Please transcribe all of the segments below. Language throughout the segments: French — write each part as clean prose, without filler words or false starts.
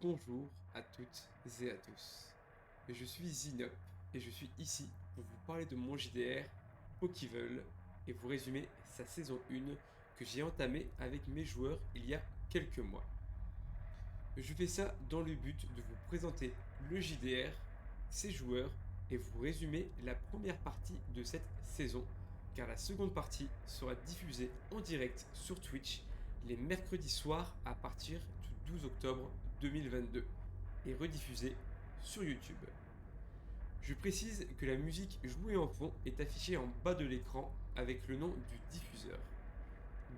Bonjour à toutes et à tous. Je suis Zinop et je suis ici pour vous parler de mon JDR Pokevol et vous résumer sa saison 1 que j'ai entamée avec mes joueurs il y a quelques mois. Je fais ça dans le but de vous présenter le JDR, ses joueurs et vous résumer la première partie de cette saison car la seconde partie sera diffusée en direct sur Twitch les mercredis soirs à partir du 12 octobre 2022 et rediffusée sur YouTube. Je précise que la musique jouée en fond est affichée en bas de l'écran avec le nom du diffuseur.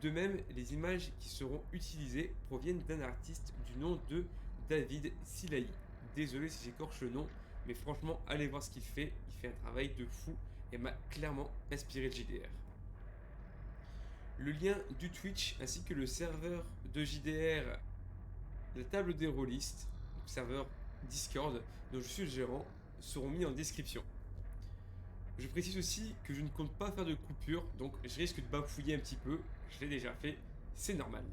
De même, les images qui seront utilisées proviennent d'un artiste du nom de David Silahi. Désolé si j'écorche le nom, mais franchement, allez voir ce qu'il fait. Il fait un travail de fou et m'a clairement inspiré le JDR. Le lien du Twitch ainsi que le serveur de JDR, la table des rôlistes, donc serveur Discord dont je suis le gérant, seront mis en description. Je précise aussi que je ne compte pas faire de coupure, donc je risque de bafouiller un petit peu, je l'ai déjà fait, c'est normal.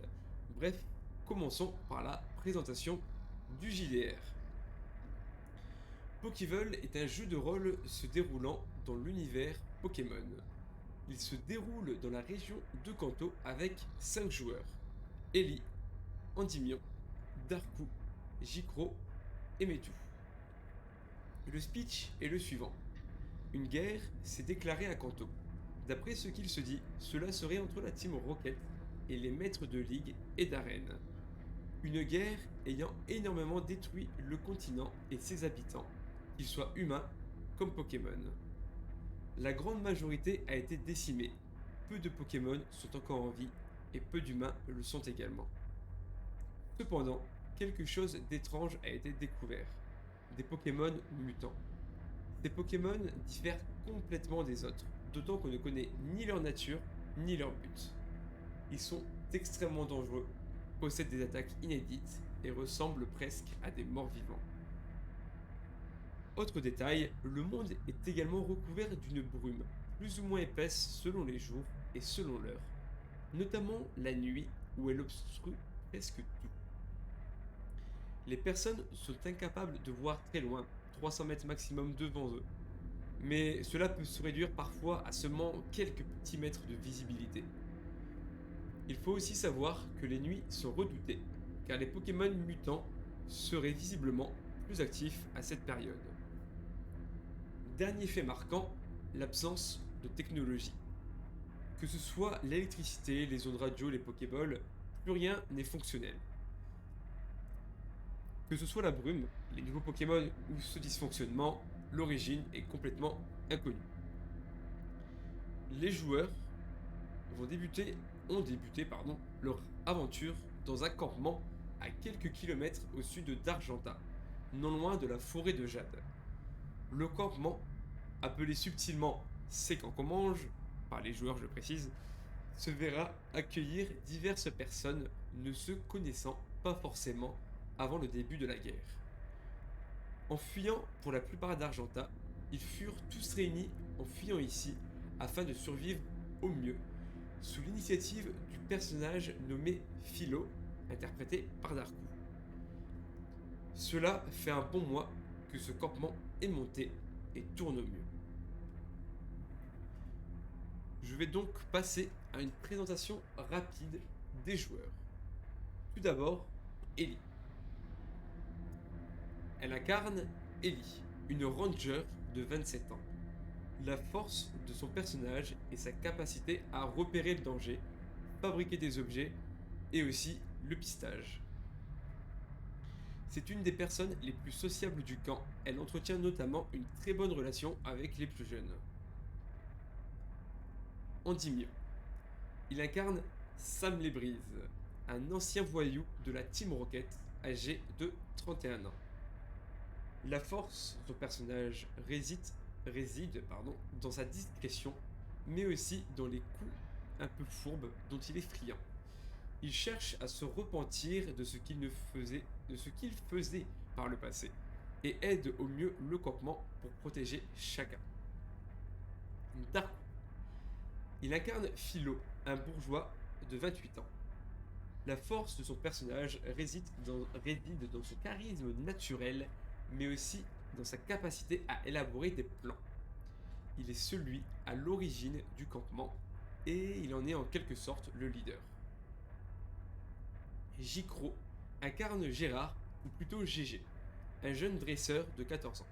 Bref, commençons par la présentation du JDR. Pokevol est un jeu de rôle se déroulant dans l'univers Pokémon. Il se déroule dans la région de Kanto avec 5 joueurs. Ellie, Endymion, Darkou, Jikro et Metu. Le speech est le suivant. Une guerre s'est déclarée à Kanto. D'après ce qu'il se dit, cela serait entre la Team Rocket et les maîtres de ligue et d'arène. Une guerre ayant énormément détruit le continent et ses habitants, qu'ils soient humains comme Pokémon. La grande majorité a été décimée. Peu de Pokémon sont encore en vie et peu d'humains le sont également. Cependant, quelque chose d'étrange a été découvert. Des Pokémon mutants. Ces Pokémon diffèrent complètement des autres, d'autant qu'on ne connaît ni leur nature ni leur but. Ils sont extrêmement dangereux, possèdent des attaques inédites et ressemblent presque à des morts-vivants. Autre détail, le monde est également recouvert d'une brume, plus ou moins épaisse selon les jours et selon l'heure, notamment la nuit où elle obstrue presque tout. Les personnes sont incapables de voir très loin, 300 mètres maximum devant eux, mais cela peut se réduire parfois à seulement quelques petits mètres de visibilité. Il faut aussi savoir que les nuits sont redoutées, car les Pokémon mutants seraient visiblement plus actifs à cette période. Dernier fait marquant, l'absence de technologie. Que ce soit l'électricité, les ondes radio, les Pokéballs, plus rien n'est fonctionnel. Que ce soit la brume, les nouveaux Pokémon ou ce dysfonctionnement, l'origine est complètement inconnue. Les joueurs ont débuté leur aventure dans un campement à quelques kilomètres au sud d'Argenta, non loin de la forêt de Jade. Le campement, appelé subtilement C'est quand qu'on mange, par les joueurs je précise, se verra accueillir diverses personnes ne se connaissant pas forcément avant le début de la guerre. En fuyant pour la plupart d'Argenta, ils furent tous réunis en fuyant ici afin de survivre au mieux, sous l'initiative du personnage nommé Philo, interprété par Darkou. Cela fait un bon mois que ce campement est monté et tourne au mieux. Je vais donc passer à une présentation rapide des joueurs. Tout d'abord, Ellie. Elle incarne Ellie, une ranger de 27 ans. La force de son personnage est sa capacité à repérer le danger, fabriquer des objets et aussi le pistage. C'est une des personnes les plus sociables du camp, elle entretient notamment une très bonne relation avec les plus jeunes. Endymion. Il incarne Sam Lebrise, un ancien voyou de la Team Rocket âgé de 31 ans. La force de son personnage réside dans sa discrétion, mais aussi dans les coups un peu fourbes dont il est friand. Il cherche à se repentir de ce qu'il faisait par le passé, et aide au mieux le campement pour protéger chacun. Dark. Il incarne Philo, un bourgeois de 28 ans. La force de son personnage réside dans son charisme naturel, mais aussi dans sa capacité à élaborer des plans. Il est celui à l'origine du campement, et il en est en quelque sorte le leader. Jicro incarne Gérard, ou plutôt GG, un jeune dresseur de 14 ans.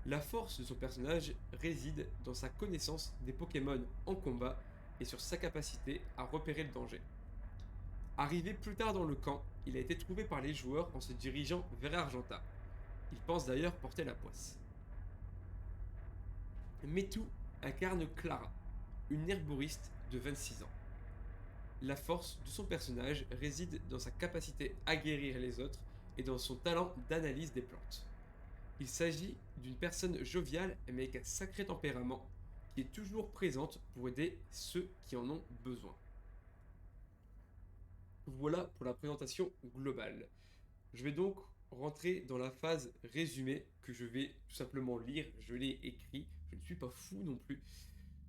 La force de son personnage réside dans sa connaissance des Pokémon en combat et sur sa capacité à repérer le danger. Arrivé plus tard dans le camp, il a été trouvé par les joueurs en se dirigeant vers Argenta. Il pense d'ailleurs porter la poisse. Metu incarne Clara, une herboriste de 26 ans. La force de son personnage réside dans sa capacité à guérir les autres et dans son talent d'analyse des plantes. Il s'agit d'une personne joviale mais avec un sacré tempérament qui est toujours présente pour aider ceux qui en ont besoin. Voilà pour la présentation globale. Je vais donc rentrer dans la phase résumée que je vais tout simplement lire. Je l'ai écrit, je ne suis pas fou non plus.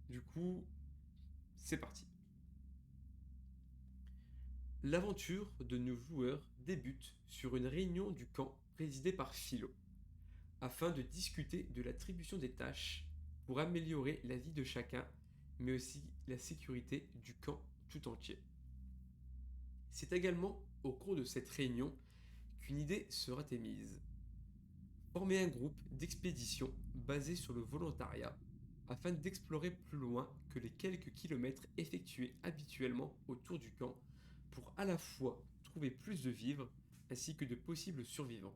Du coup, c'est parti. L'aventure de nos joueurs débute sur une réunion du camp présidée par Philo, afin de discuter de l'attribution des tâches pour améliorer la vie de chacun, mais aussi la sécurité du camp tout entier. C'est également au cours de cette réunion qu'une idée sera émise. Former un groupe d'expédition basé sur le volontariat afin d'explorer plus loin que les quelques kilomètres effectués habituellement autour du camp pour à la fois trouver plus de vivres ainsi que de possibles survivants.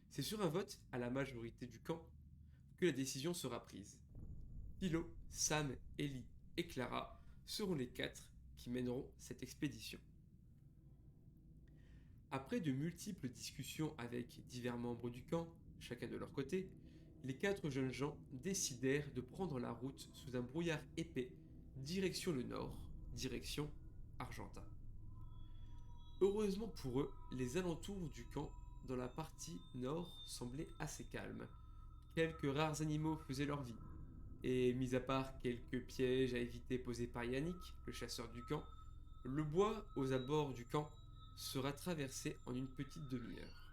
C'est sur un vote à la majorité du camp que la décision sera prise. Philo, Sam, Ellie et Clara seront les 4 qui mèneront cette expédition. Après de multiples discussions avec divers membres du camp, chacun de leur côté, les 4 jeunes gens décidèrent de prendre la route sous un brouillard épais, direction le nord, direction Argenta. Heureusement pour eux, les alentours du camp dans la partie nord semblaient assez calmes. Quelques rares animaux faisaient leur vie, et mis à part quelques pièges à éviter posés par Yannick, le chasseur du camp, le bois aux abords du camp sera traversé en une petite demi-heure.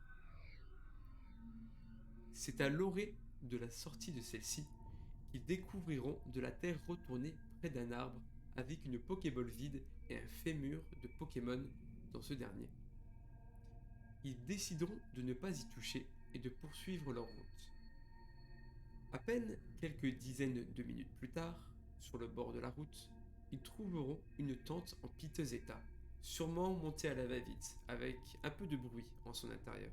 C'est à l'orée de la sortie de celle-ci qu'ils découvriront de la terre retournée près d'un arbre avec une Pokéball vide et un fémur de Pokémon dans ce dernier. Ils décideront de ne pas y toucher et de poursuivre leur route. À peine quelques dizaines de minutes plus tard, sur le bord de la route, ils trouveront une tente en piteux état, sûrement montée à la va-vite, avec un peu de bruit en son intérieur.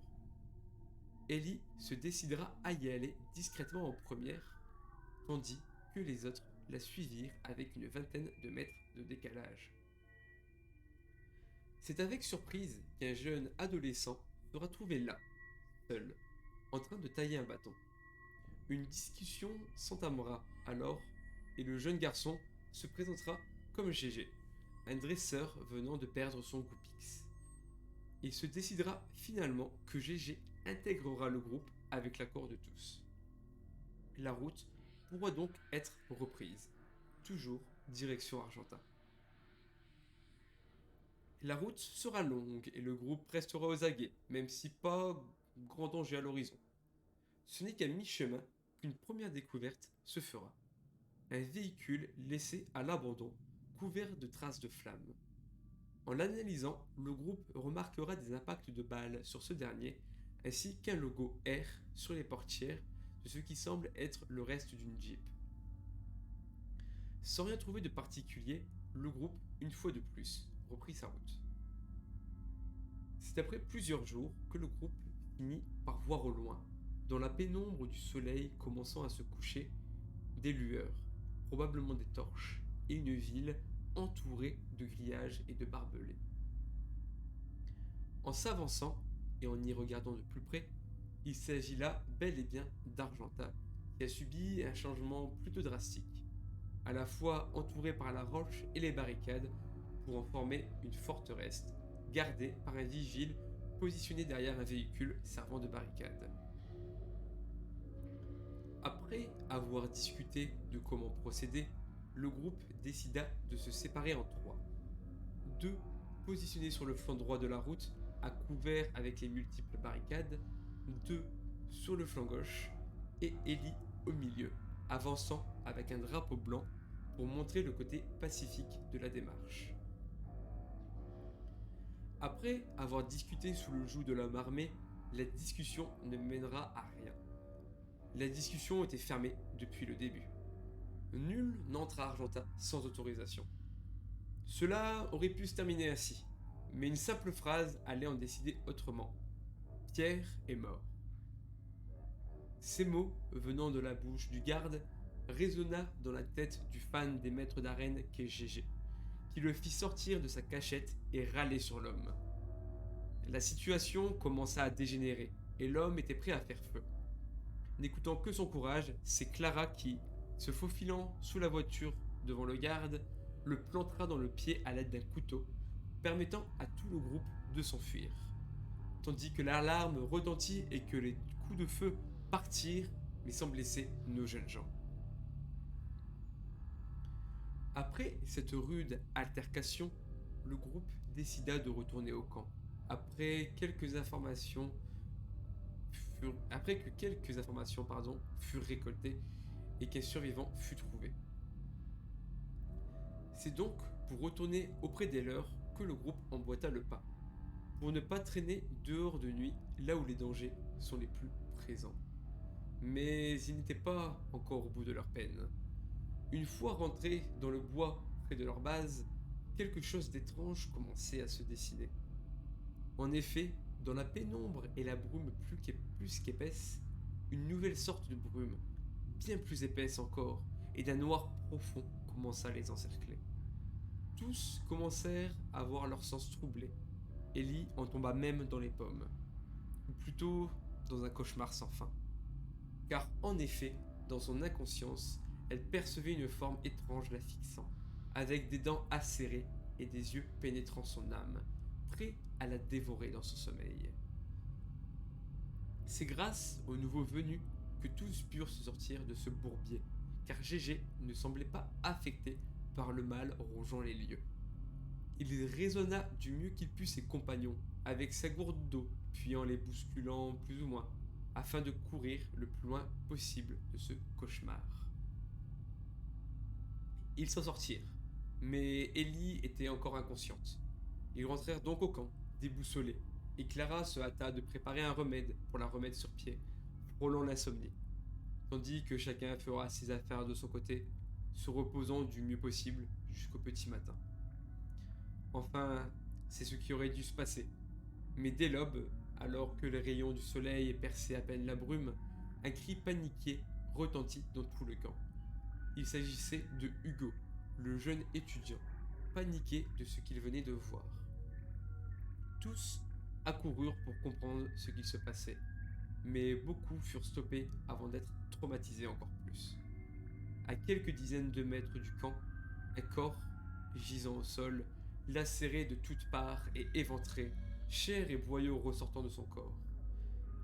Ellie se décidera à y aller discrètement en première, tandis que les autres la suivirent avec une vingtaine de mètres de décalage. C'est avec surprise qu'un jeune adolescent sera trouvé là, seul, en train de tailler un bâton. Une discussion s'entamera alors et le jeune garçon se présentera comme GG, un dresseur venant de perdre son Goupix. Il se décidera finalement que GG intégrera le groupe avec l'accord de tous. La route pourra donc être reprise, toujours direction Argenta. La route sera longue et le groupe restera aux aguets, même si pas grand danger à l'horizon. Ce n'est qu'à mi-chemin qu'une première découverte se fera. Un véhicule laissé à l'abandon, couvert de traces de flammes. En l'analysant, le groupe remarquera des impacts de balles sur ce dernier, ainsi qu'un logo R sur les portières de ce qui semble être le reste d'une Jeep. Sans rien trouver de particulier, le groupe, une fois de plus, reprit sa route. C'est après plusieurs jours que le groupe finit par voir au loin, dans la pénombre du soleil commençant à se coucher, des lueurs, probablement des torches, et une ville entourée de grillages et de barbelés. En s'avançant et en y regardant de plus près, il s'agit là bel et bien d'Argenta, qui a subi un changement plutôt drastique, à la fois entourée par la roche et les barricades pour en former une forteresse, gardée par un vigile positionné derrière un véhicule servant de barricade. Après avoir discuté de comment procéder, le groupe décida de se séparer en 3. 2 positionnés sur le flanc droit de la route, à couvert avec les multiples barricades, 2 sur le flanc gauche, et Ellie au milieu, avançant avec un drapeau blanc pour montrer le côté pacifique de la démarche. Après avoir discuté sous le joug de l'homme armé, la discussion ne mènera à rien. La discussion était fermée depuis le début. Nul n'entre à Argenta sans autorisation. Cela aurait pu se terminer ainsi, mais une simple phrase allait en décider autrement. Pierre est mort. Ces mots, venant de la bouche du garde, résonna dans la tête du fan des maîtres d'arène qu'est GG, qui le fit sortir de sa cachette et râler sur l'homme. La situation commença à dégénérer, et l'homme était prêt à faire feu. N'écoutant que son courage, c'est Clara qui, se faufilant sous la voiture devant le garde, le plantera dans le pied à l'aide d'un couteau, permettant à tout le groupe de s'enfuir. Tandis que l'alarme retentit et que les coups de feu partirent, mais sans blesser nos jeunes gens. Après cette rude altercation, le groupe décida de retourner au camp, après que quelques informations furent récoltées et qu'un survivant fut trouvé. C'est donc pour retourner auprès des leurs que le groupe emboîta le pas, pour ne pas traîner dehors de nuit là où les dangers sont les plus présents. Mais ils n'étaient pas encore au bout de leur peine. Une fois rentrés dans le bois près de leur base, quelque chose d'étrange commençait à se dessiner. En effet, dans la pénombre et la brume plus qu'épaisse, une nouvelle sorte de brume, bien plus épaisse encore, et d'un noir profond commença à les encercler. Tous commencèrent à avoir leur sens troublé. Ellie en tomba même dans les pommes, ou plutôt dans un cauchemar sans fin. Car en effet, dans son inconscience, elle percevait une forme étrange la fixant, avec des dents acérées et des yeux pénétrant son âme, prêts à la dévorer dans son sommeil. C'est grâce aux nouveaux venus que tous purent se sortir de ce bourbier, car GG ne semblait pas affecté par le mal rongeant les lieux. Il raisonna du mieux qu'il put ses compagnons, avec sa gourde d'eau, puis en les bousculant plus ou moins, afin de courir le plus loin possible de ce cauchemar. Ils s'en sortirent, mais Ellie était encore inconsciente. Ils rentrèrent donc au camp, déboussolés, et Clara se hâta de préparer un remède pour la remettre sur pied, frôlant l'insomnie, tandis que chacun fera ses affaires de son côté, se reposant du mieux possible jusqu'au petit matin. Enfin, c'est ce qui aurait dû se passer. Mais dès l'aube, alors que les rayons du soleil perçaient à peine la brume, un cri paniqué retentit dans tout le camp. Il s'agissait de Hugo, le jeune étudiant, paniqué de ce qu'il venait de voir. Tous accoururent pour comprendre ce qui se passait, mais beaucoup furent stoppés avant d'être traumatisés encore plus. À quelques dizaines de mètres du camp, un corps, gisant au sol, lacéré de toutes parts et éventré, chair et boyaux ressortant de son corps.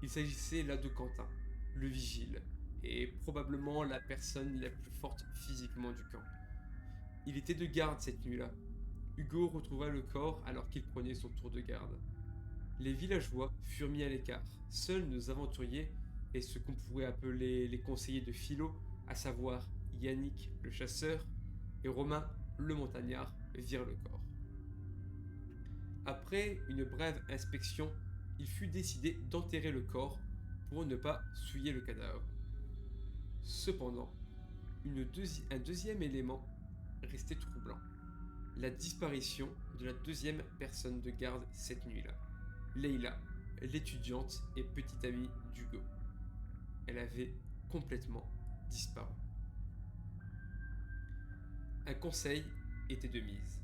Il s'agissait là de Quentin, le vigile, et probablement la personne la plus forte physiquement du camp. Il était de garde cette nuit-là. Hugo retrouva le corps alors qu'il prenait son tour de garde. Les villageois furent mis à l'écart. Seuls nos aventuriers et ce qu'on pourrait appeler les conseillers de Philo, à savoir Yannick le chasseur et Romain le montagnard, virent le corps. Après une brève inspection, il fut décidé d'enterrer le corps pour ne pas souiller le cadavre. Cependant, un deuxième élément restait troublant. La disparition de la deuxième personne de garde cette nuit-là. Leila, l'étudiante et petite amie d'Hugo. Elle avait complètement disparu. Un conseil était de mise.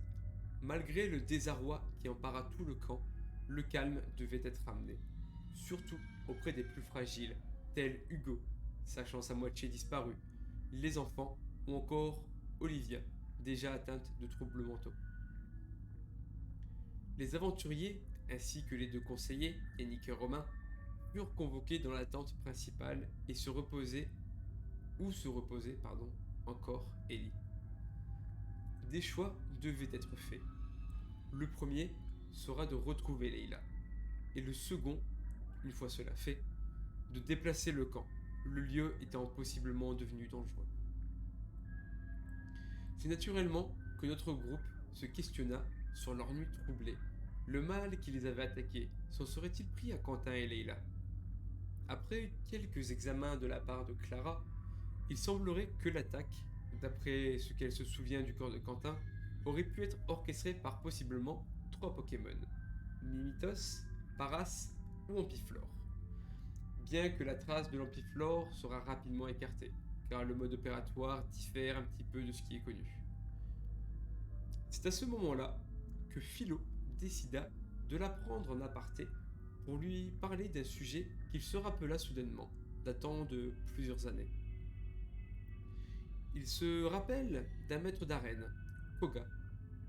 Malgré le désarroi qui empara tout le camp, le calme devait être ramené, surtout auprès des plus fragiles, tels Hugo, sa chance à moitié disparue, les enfants ou encore Olivia, déjà atteinte de troubles mentaux. Les aventuriers, ainsi que les deux conseillers, Yannick et Romain, furent convoqués dans la tente principale et se reposait encore Ellie. Des choix devaient être faits. Le premier sera de retrouver Leila, et le second, une fois cela fait, de déplacer le camp, le lieu étant possiblement devenu dangereux. C'est naturellement que notre groupe se questionna sur leur nuit troublée. Le mal qui les avait attaqués s'en serait-il pris à Quentin et Leila? Après quelques examens de la part de Clara, il semblerait que l'attaque, d'après ce qu'elle se souvient du corps de Quentin, aurait pu être orchestrée par possiblement 3 Pokémon: Mimitos, Paras ou Ampiflore. Bien que la trace de l'Ampiflore sera rapidement écartée, car le mode opératoire diffère un petit peu de ce qui est connu. C'est à ce moment-là que Philo décida de la prendre en aparté pour lui parler d'un sujet qu'il se rappela soudainement, datant de plusieurs années. Il se rappelle d'un maître d'arène, Koga,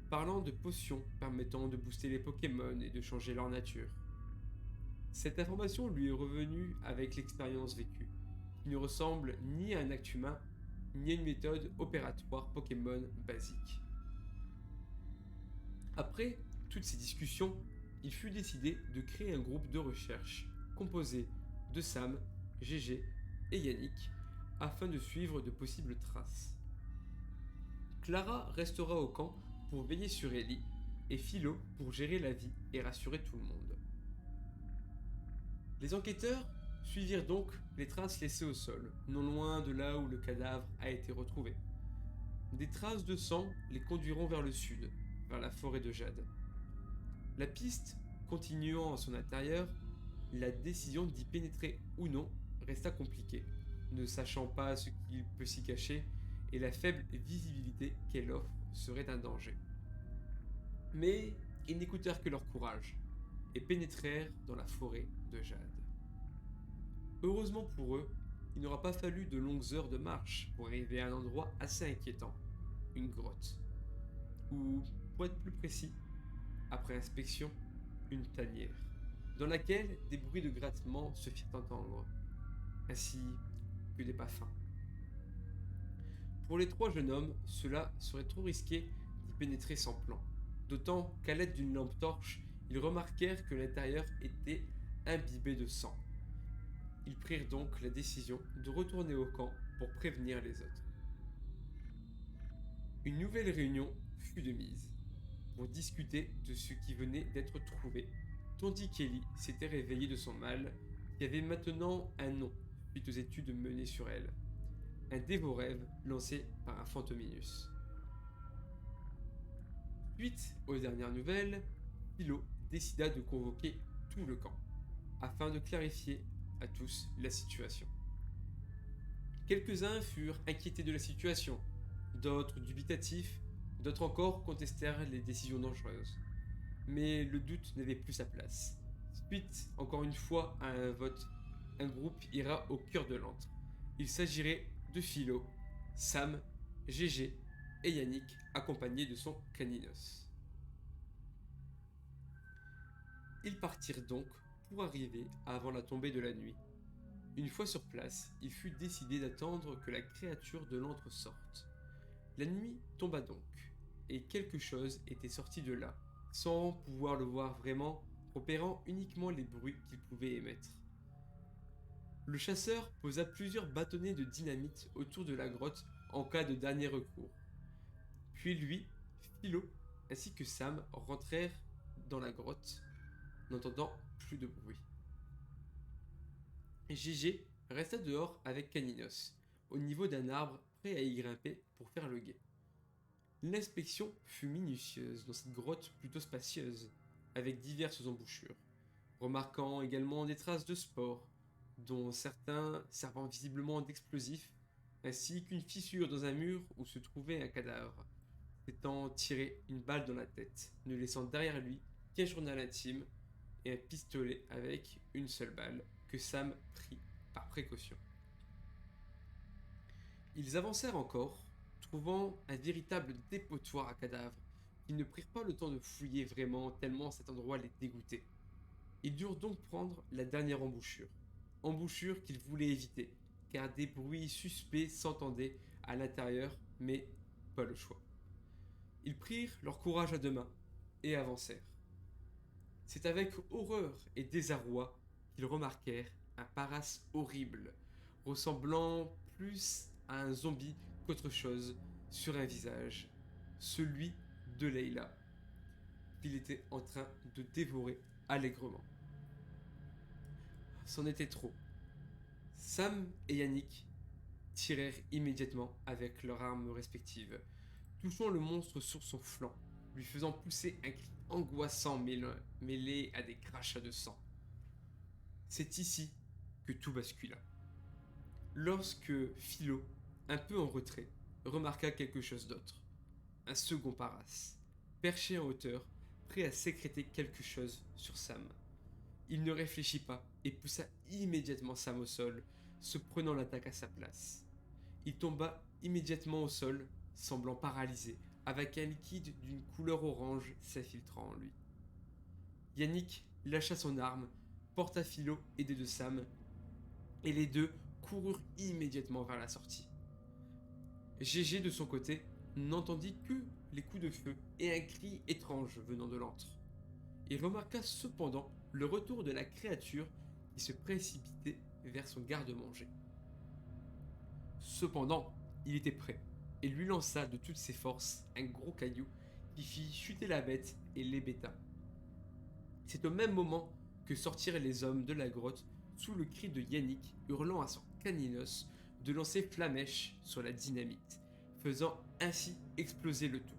parlant de potions permettant de booster les Pokémon et de changer leur nature. Cette information lui est revenue avec l'expérience vécue, qui ne ressemble ni à un acte humain, ni à une méthode opératoire Pokémon basique. Après toutes ces discussions, il fut décidé de créer un groupe de recherche composé de Sam, GG et Yannick afin de suivre de possibles traces. Clara restera au camp pour veiller sur Ellie et Philo pour gérer la vie et rassurer tout le monde. Les enquêteurs suivirent donc les traces laissées au sol, non loin de là où le cadavre a été retrouvé. Des traces de sang les conduiront vers le sud, vers la forêt de Jade. La piste continuant en son intérieur, la décision d'y pénétrer ou non resta compliquée, ne sachant pas ce qu'il peut s'y cacher et la faible visibilité qu'elle offre serait un danger. Mais ils n'écoutèrent que leur courage et pénétrèrent dans la forêt de Jade. Heureusement pour eux, il n'aura pas fallu de longues heures de marche pour arriver à un endroit assez inquiétant, une grotte, ou pour être plus précis, après inspection, une tanière, dans laquelle des bruits de grattement se firent entendre, ainsi que des pas fins. Pour les 3 jeunes hommes, cela serait trop risqué d'y pénétrer sans plan, d'autant qu'à l'aide d'une lampe torche, ils remarquèrent que l'intérieur était imbibé de sang. Ils prirent donc la décision de retourner au camp pour prévenir les autres. Une nouvelle réunion fut de mise pour discuter de ce qui venait d'être trouvé, tandis qu'Ellie s'était réveillée de son mal, qui avait maintenant un nom suite aux études menées sur elle. Un dévorève lancé par un Fantominus. Suite aux dernières nouvelles, Philo décida de convoquer tout le camp, afin de clarifier à tous la situation. Quelques-uns furent inquiétés de la situation, d'autres dubitatifs, d'autres encore contestèrent les décisions dangereuses. Mais le doute n'avait plus sa place. Suite, encore une fois, à un vote, un groupe ira au cœur de l'antre. Il s'agirait de Philo, Sam, GG et Yannick, accompagnés de son Caninos. Ils partirent donc pour arriver avant la tombée de la nuit. Une fois sur place, il fut décidé d'attendre que la créature de l'antre sorte. La nuit tomba donc, et quelque chose était sorti de là, sans pouvoir le voir vraiment, opérant uniquement les bruits qu'il pouvait émettre. Le chasseur posa plusieurs bâtonnets de dynamite autour de la grotte en cas de dernier recours. Puis lui, Philo, ainsi que Sam rentrèrent dans la grotte, n'entendant plus de bruit. Gégé resta dehors avec Caninos, au niveau d'un arbre prêt à y grimper pour faire le guet. L'inspection fut minutieuse dans cette grotte plutôt spacieuse, avec diverses embouchures, remarquant également des traces de spores, dont certains servant visiblement d'explosifs, ainsi qu'une fissure dans un mur où se trouvait un cadavre, s'étant tiré une balle dans la tête, ne laissant derrière lui qu'un journal intime et un pistolet avec une seule balle que Sam prit par précaution. Ils avancèrent encore, trouvant un véritable dépotoir à cadavres, qu'ils ne prirent pas le temps de fouiller vraiment tellement cet endroit les dégoûtait. Ils durent donc prendre la dernière embouchure qu'ils voulaient éviter, car des bruits suspects s'entendaient à l'intérieur, mais pas le choix. Ils prirent leur courage à deux mains et avancèrent. C'est avec horreur et désarroi qu'ils remarquèrent un Paras horrible, ressemblant plus à un zombie qu'autre chose, sur un visage, celui de Leila, qu'il était en train de dévorer allègrement. C'en était trop. Sam et Yannick tirèrent immédiatement avec leurs armes respectives, touchant le monstre sur son flanc, lui faisant pousser un cri angoissant mêlé à des crachats de sang. C'est ici que tout bascula. Lorsque Philo, un peu en retrait, remarqua quelque chose d'autre. Un second Paras, perché en hauteur, prêt à sécréter quelque chose sur Sam. Il ne réfléchit pas et poussa immédiatement Sam au sol, se prenant l'attaque à sa place. Il tomba immédiatement au sol, semblant paralysé, avec un liquide d'une couleur orange s'infiltrant en lui. Yannick lâcha son arme, porta Philo aidé de Sam, et les deux coururent immédiatement vers la sortie. Gégé de son côté n'entendit que les coups de feu et un cri étrange venant de l'antre. Il remarqua cependant le retour de la créature qui se précipitait vers son garde-manger. Cependant, il était prêt et lui lança de toutes ses forces un gros caillou qui fit chuter la bête et l'hébéta. C'est au même moment que sortirent les hommes de la grotte sous le cri de Yannick hurlant à son caninos de lancer flamèche sur la dynamite, faisant ainsi exploser le tout.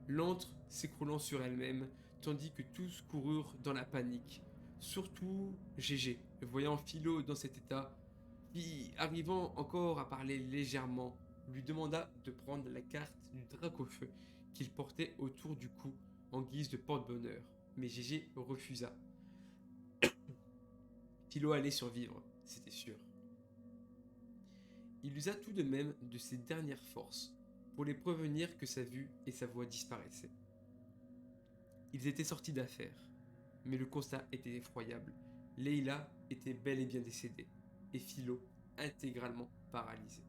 L'antre s'écroulant sur elle-même, tandis que tous coururent dans la panique. Surtout Gégé, voyant Philo dans cet état, qui, arrivant encore à parler légèrement, lui demanda de prendre la carte du Dracofeu qu'il portait autour du cou en guise de porte-bonheur. Mais Gégé refusa. Philo allait survivre, c'était sûr. Il usa tout de même de ses dernières forces pour les prévenir que sa vue et sa voix disparaissaient. Ils étaient sortis d'affaire, mais le constat était effroyable. Leila était bel et bien décédée, et Philo intégralement paralysé.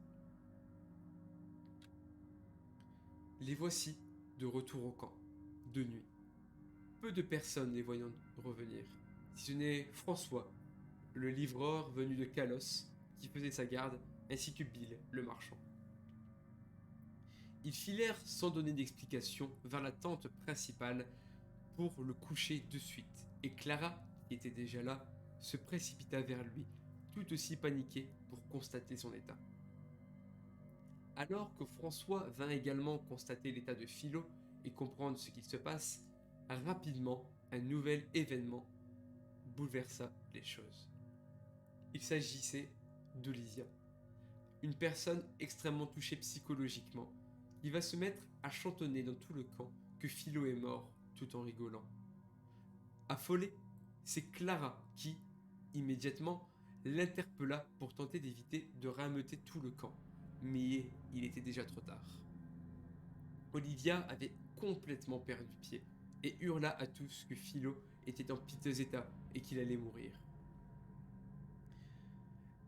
Les voici de retour au camp, de nuit. Peu de personnes les voyant revenir, si ce n'est François, le livreur venu de Kalos, qui faisait sa garde, ainsi que Bill, le marchand. Ils filèrent sans donner d'explication vers la tente principale pour le coucher de suite, et Clara, qui était déjà là, se précipita vers lui, tout aussi paniquée pour constater son état. Alors que François vint également constater l'état de Philo et comprendre ce qu'il se passe, rapidement, un nouvel événement bouleversa les choses. Il s'agissait d'Olivia, une personne extrêmement touchée psychologiquement, qui va se mettre à chantonner dans tout le camp que Philo est mort, tout en rigolant. Affolée, c'est Clara qui, immédiatement, l'interpella pour tenter d'éviter de rameuter tout le camp, mais il était déjà trop tard. Olivia avait complètement perdu pied et hurla à tous que Philo était en piteux état et qu'il allait mourir.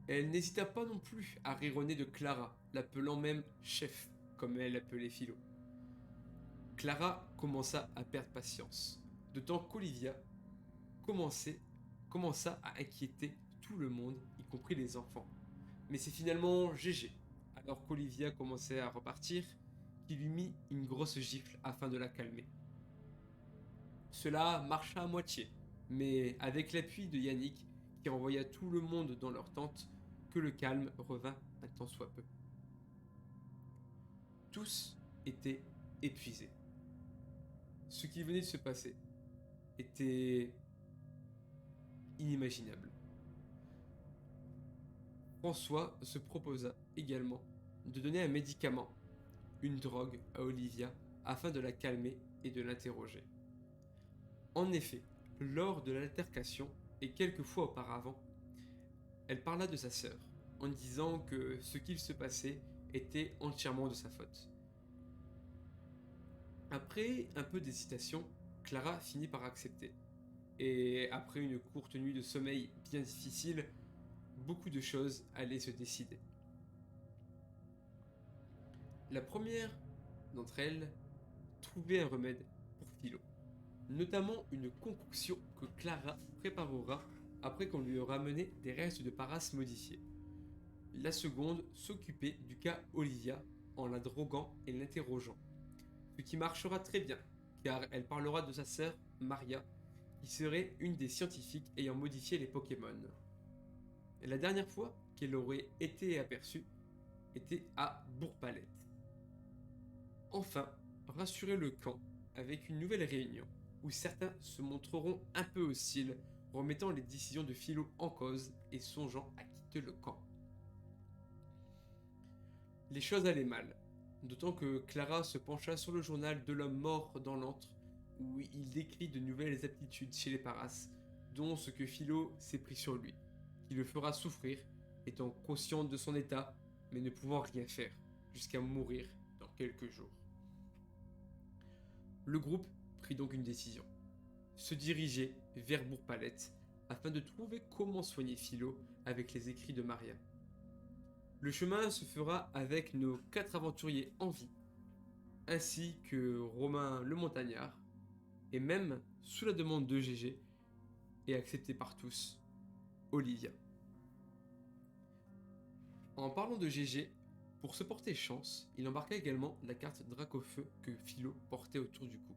Elle n'hésita pas non plus à rironner de Clara, l'appelant même chef, comme elle appelait Philo. Clara commença à perdre patience, d'autant qu'Olivia commença à inquiéter tout le monde, y compris les enfants. Mais c'est finalement Gégé, alors qu'Olivia commençait à repartir, qui lui mit une grosse gifle afin de la calmer. Cela marcha à moitié, mais avec l'appui de Yannick, qui envoya tout le monde dans leur tente, que le calme revint un tant soit peu. Tous étaient épuisés. Ce qui venait de se passer était inimaginable. François se proposa également de donner un médicament, une drogue, à Olivia afin de la calmer et de l'interroger. En effet, lors de l'altercation et quelques fois auparavant, elle parla de sa sœur en disant que ce qu'il se passait était entièrement de sa faute. Après un peu d'hésitation, Clara finit par accepter. Et après une courte nuit de sommeil bien difficile, beaucoup de choses allaient se décider. La première d'entre elles trouvait un remède pour Philo. notamment une concoction que Clara préparera après qu'on lui aura ramené des restes de Paras modifiés. La seconde s'occupait du cas Olivia en la droguant et l'interrogeant. Ce qui marchera très bien, car elle parlera de sa sœur Maria, qui serait une des scientifiques ayant modifié les Pokémon. La dernière fois qu'elle aurait été aperçue était à Bourg-Palette. Enfin, rassurer le camp avec une nouvelle réunion, où certains se montreront un peu hostiles, remettant les décisions de Philo en cause et songeant à quitter le camp. Les choses allaient mal, d'autant que Clara se pencha sur le journal de l'homme mort dans l'antre, où il décrit de nouvelles aptitudes chez les Paras, dont ce que Philo s'est pris sur lui, qui le fera souffrir, étant conscient de son état, mais ne pouvant rien faire, jusqu'à mourir dans quelques jours. Le groupe prit donc une décision, se diriger vers Bourg-Palette, afin de trouver comment soigner Philo avec les écrits de Maria. Le chemin se fera avec nos 4 aventuriers en vie, ainsi que Romain le montagnard, et même, sous la demande de GG, et accepté par tous, Olivia. En parlant de GG, pour se porter chance, il embarqua également la carte Dracofeu que Philo portait autour du cou.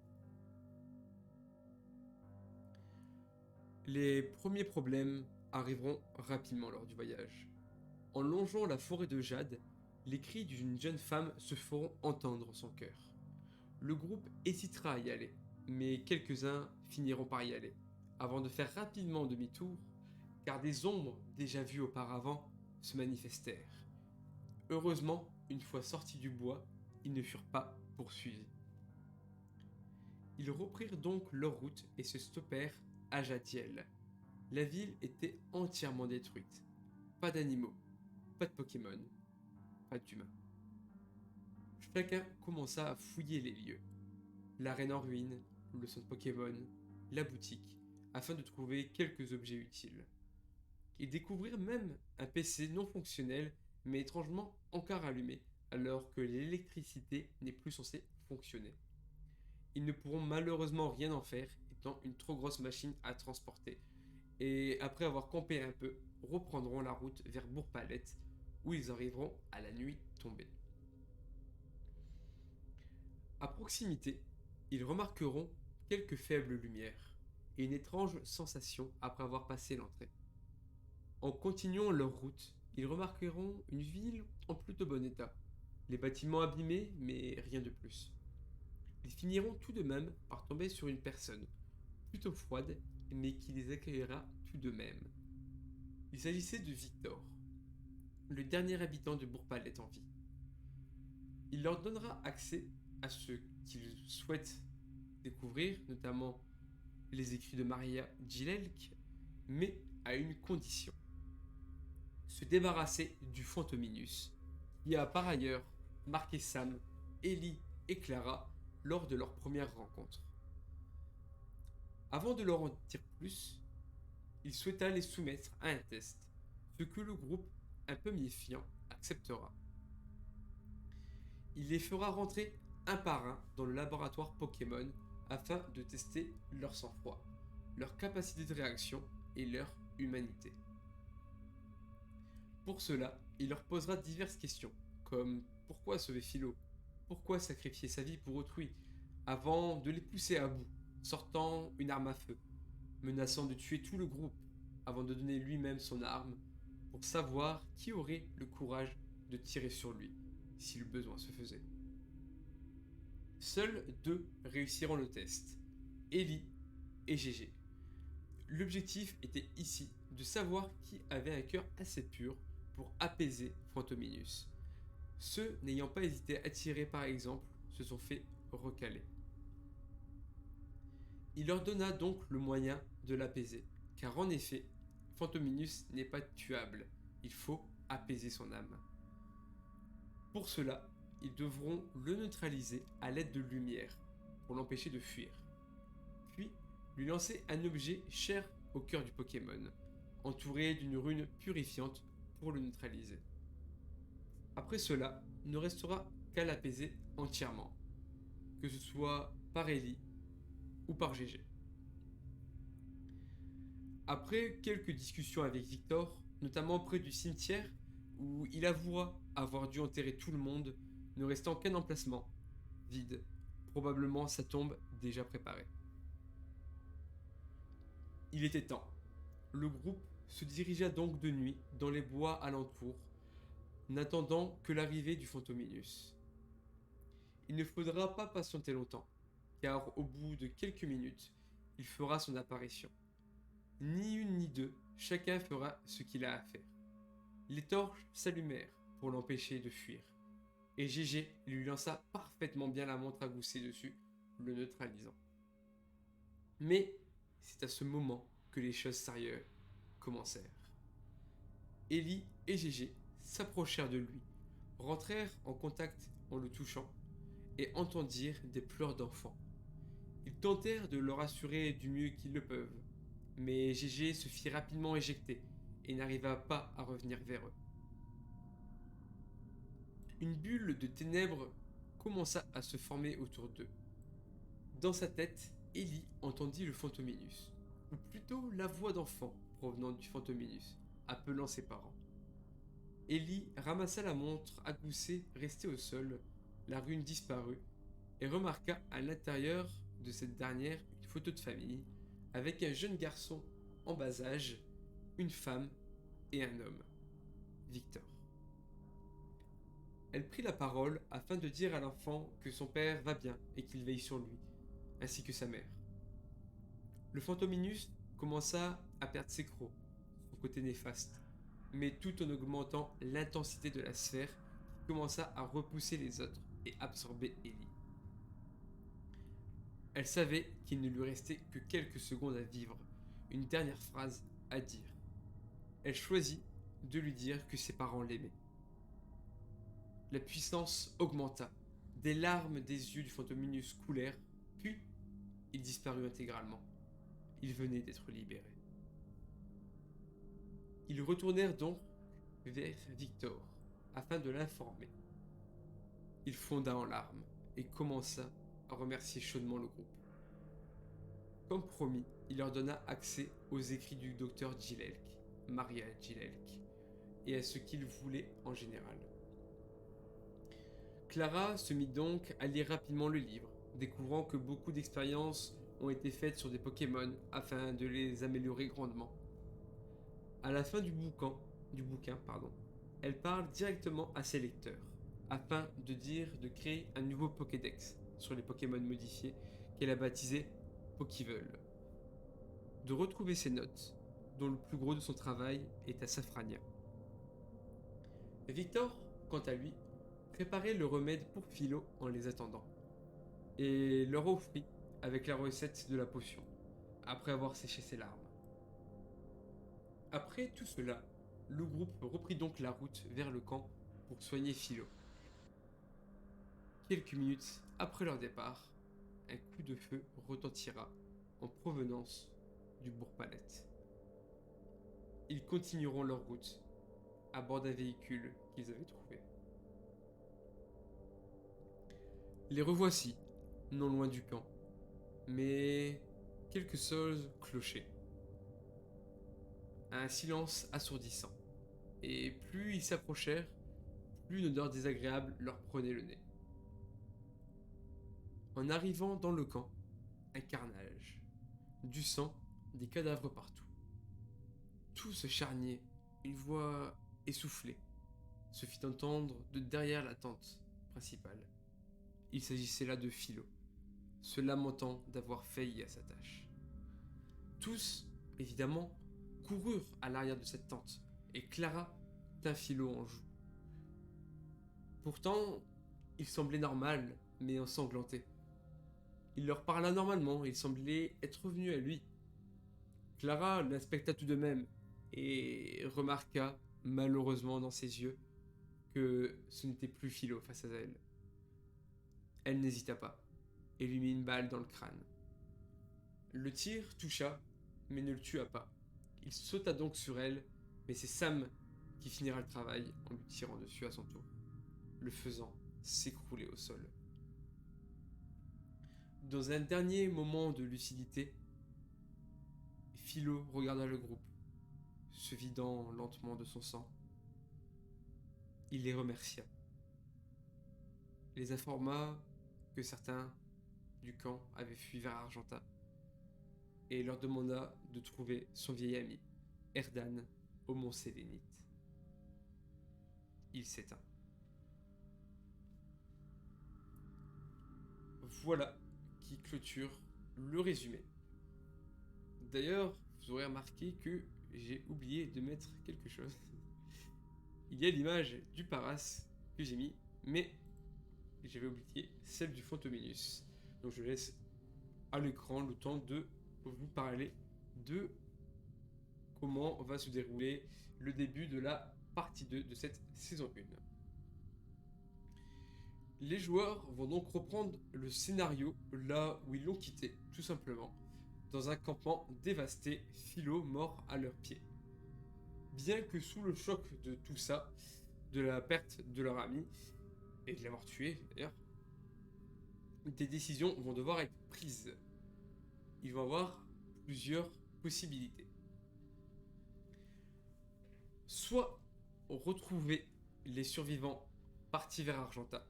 Les premiers problèmes arriveront rapidement lors du voyage. En longeant la forêt de Jade, les cris d'une jeune femme se feront entendre en son cœur. Le groupe hésitera à y aller, mais quelques-uns finiront par y aller, avant de faire rapidement demi-tour, car des ombres déjà vues auparavant se manifestèrent. Heureusement, une fois sortis du bois, ils ne furent pas poursuivis. Ils reprirent donc leur route et se stoppèrent à Jadiel. La ville était entièrement détruite. Pas d'animaux, pas de Pokémon, pas d'humains. Chacun commença à fouiller les lieux. L'arène en ruine, le centre Pokémon, la boutique, afin de trouver quelques objets utiles. Ils découvrirent même un PC non fonctionnel, mais étrangement encore allumé, alors que l'électricité n'est plus censée fonctionner. Ils ne pourront malheureusement rien en faire, étant une trop grosse machine à transporter, et après avoir campé un peu, reprendront la route vers Bourg-Palette, où ils arriveront à la nuit tombée. À proximité, ils remarqueront quelques faibles lumières et une étrange sensation après avoir passé l'entrée. En continuant leur route, ils remarqueront une ville en plutôt bon état, les bâtiments abîmés, mais rien de plus. Ils finiront tout de même par tomber sur une personne, plutôt froide, mais qui les accueillera tout de même. Il s'agissait de Victor, le dernier habitant de Bourg-Palette en vie. Il leur donnera accès à ce qu'ils souhaitent découvrir, notamment les écrits de Maria Gilelk, mais à une condition. Se débarrasser du Fantominus, qui a par ailleurs marqué Sam, Ellie et Clara lors de leur première rencontre. Avant de leur en dire plus, il souhaita les soumettre à un test, ce que le groupe, un peu méfiant, acceptera. Il les fera rentrer un par un dans le laboratoire Pokémon afin de tester leur sang-froid, leur capacité de réaction et leur humanité. Pour cela, il leur posera diverses questions, comme pourquoi sauver Philo, pourquoi sacrifier sa vie pour autrui, avant de les pousser à bout, sortant une arme à feu, menaçant de tuer tout le groupe, avant de donner lui-même son arme, pour savoir qui aurait le courage de tirer sur lui, si le besoin se faisait. Seuls 2 réussiront le test, Ellie et GG. L'objectif était ici de savoir qui avait un cœur assez pur pour apaiser Fantominus. Ceux n'ayant pas hésité à tirer par exemple se sont fait recaler. Il leur donna donc le moyen de l'apaiser, car en effet, Fantominus n'est pas tuable, il faut apaiser son âme. Pour cela, ils devront le neutraliser à l'aide de lumière, pour l'empêcher de fuir. Puis, lui lancer un objet cher au cœur du Pokémon, entouré d'une rune purifiante pour le neutraliser. Après cela, il ne restera qu'à l'apaiser entièrement, que ce soit par Ellie ou par GG. Après quelques discussions avec Victor, notamment près du cimetière, où il avouera avoir dû enterrer tout le monde, ne restant qu'un emplacement, vide, probablement sa tombe déjà préparée. Il était temps. Le groupe se dirigea donc de nuit dans les bois alentours, n'attendant que l'arrivée du Fantominus. Il ne faudra pas patienter longtemps, car au bout de quelques minutes, il fera son apparition. Ni une ni deux, chacun fera ce qu'il a à faire. Les torches s'allumèrent pour l'empêcher de fuir, et Gégé lui lança parfaitement bien la montre à gousset dessus, le neutralisant. Mais c'est à ce moment que les choses sérieuses commencèrent. Ellie et Gégé s'approchèrent de lui, rentrèrent en contact en le touchant, et entendirent des pleurs d'enfants. Ils tentèrent de le rassurer du mieux qu'ils le peuvent, mais Gégé se fit rapidement éjecter et n'arriva pas à revenir vers eux. Une bulle de ténèbres commença à se former autour d'eux. Dans sa tête, Ellie entendit le Fantominus, ou plutôt la voix d'enfant provenant du Fantominus, appelant ses parents. Ellie ramassa la montre à gousset restée au sol, la rune disparut, et remarqua à l'intérieur de cette dernière une photo de famille, avec un jeune garçon en bas âge, une femme et un homme, Victor. Elle prit la parole afin de dire à l'enfant que son père va bien et qu'il veille sur lui, ainsi que sa mère. Le Fantominus commença à perdre ses crocs, son côté néfaste, mais tout en augmentant l'intensité de la sphère qui commença à repousser les autres et absorber Ellie. Elle savait qu'il ne lui restait que quelques secondes à vivre, une dernière phrase à dire. Elle choisit de lui dire que ses parents l'aimaient. La puissance augmenta, des larmes des yeux du Fantominus coulèrent, puis il disparut intégralement. Il venait d'être libéré. Ils retournèrent donc vers Victor, afin de l'informer. Il fonda en larmes et commença à remercier chaudement le groupe. Comme promis, il leur donna accès aux écrits du docteur Gilelk, Maria Gilelk, et à ce qu'il voulait en général. Clara se mit donc à lire rapidement le livre, découvrant que beaucoup d'expériences ont été faites sur des Pokémon afin de les améliorer grandement. À la fin du bouquin, elle parle directement à ses lecteurs, afin de créer un nouveau Pokédex sur les Pokémon modifiés qu'elle a baptisé Pokévol. De retrouver ses notes, dont le plus gros de son travail est à Safrania. Victor, quant à lui, préparait le remède pour Philo en les attendant, et leur offrit avec la recette de la potion, après avoir séché ses larmes. Après tout cela, le groupe reprit donc la route vers le camp pour soigner Philo. Quelques minutes après leur départ, un coup de feu retentira en provenance du Bourg-Palette. Ils continueront leur route à bord d'un véhicule qu'ils avaient trouvé. Les revoici, non loin du camp, mais quelque chose clochait. Un silence assourdissant, et plus ils s'approchèrent, plus une odeur désagréable leur prenait le nez. En arrivant dans le camp, un carnage, du sang, des cadavres partout. Tout se charniait, une voix essoufflée se fit entendre de derrière la tente principale. Il s'agissait là de Philo, se lamentant d'avoir failli à sa tâche. Tous, évidemment, coururent à l'arrière de cette tente, et Clara tint Philo en joue. Pourtant, il semblait normal, mais ensanglanté. Il leur parla normalement, il semblait être revenu à lui. Clara l'inspecta tout de même, et remarqua, malheureusement dans ses yeux, que ce n'était plus Philo face à elle. Elle n'hésita pas, et lui mit une balle dans le crâne. Le tir toucha, mais ne le tua pas. Il sauta donc sur elle, mais c'est Sam qui finira le travail en lui tirant dessus à son tour, le faisant s'écrouler au sol. Dans un dernier moment de lucidité, Philo regarda le groupe, se vidant lentement de son sang. Il les remercia. Les informa que certains du camp avaient fui vers Argenta et leur demanda de trouver son vieil ami, Erdan, au mont Sélénite. Il s'éteint. Voilà qui clôture le résumé. D'ailleurs, vous aurez remarqué que j'ai oublié de mettre quelque chose. Il y a l'image du Paras que j'ai mis, mais j'avais oublié celle du Fontominus. Donc je laisse à l'écran le temps de vous parler de comment va se dérouler le début de la partie 2 de cette saison 1. Les joueurs vont donc reprendre le scénario là où ils l'ont quitté, tout simplement, dans un campement dévasté, Philo mort à leurs pieds. Bien que sous le choc de tout ça, de la perte de leur ami, et de l'avoir tué d'ailleurs, des décisions vont devoir être prises. Ils vont avoir plusieurs possibilités. Soit retrouver les survivants partis vers Argenta,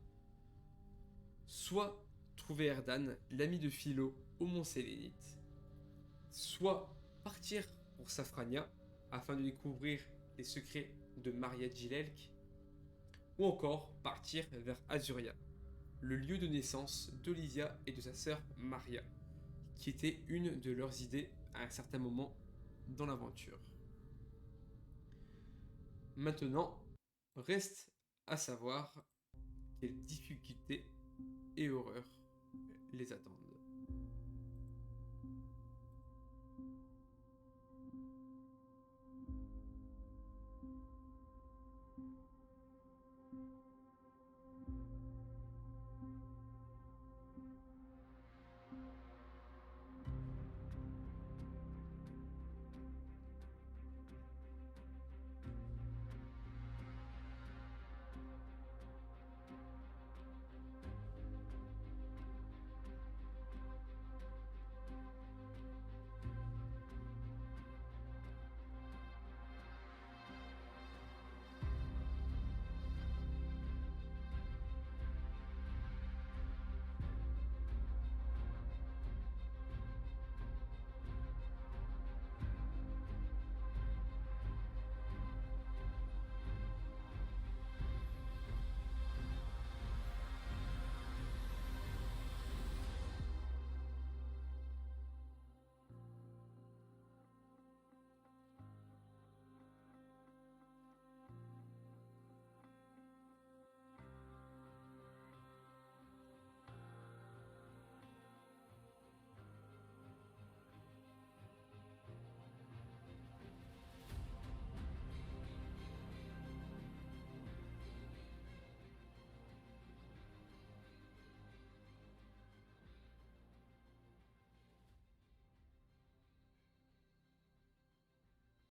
soit trouver Erdan, l'ami de Philo, au mont Sélénite, soit partir pour Safrania afin de découvrir les secrets de Maria Gilelk, ou encore partir vers Azuria, le lieu de naissance d'Olivia et de sa sœur Maria, qui était une de leurs idées à un certain moment dans l'aventure. Maintenant, reste à savoir quelles difficultés et horreurs les attendent.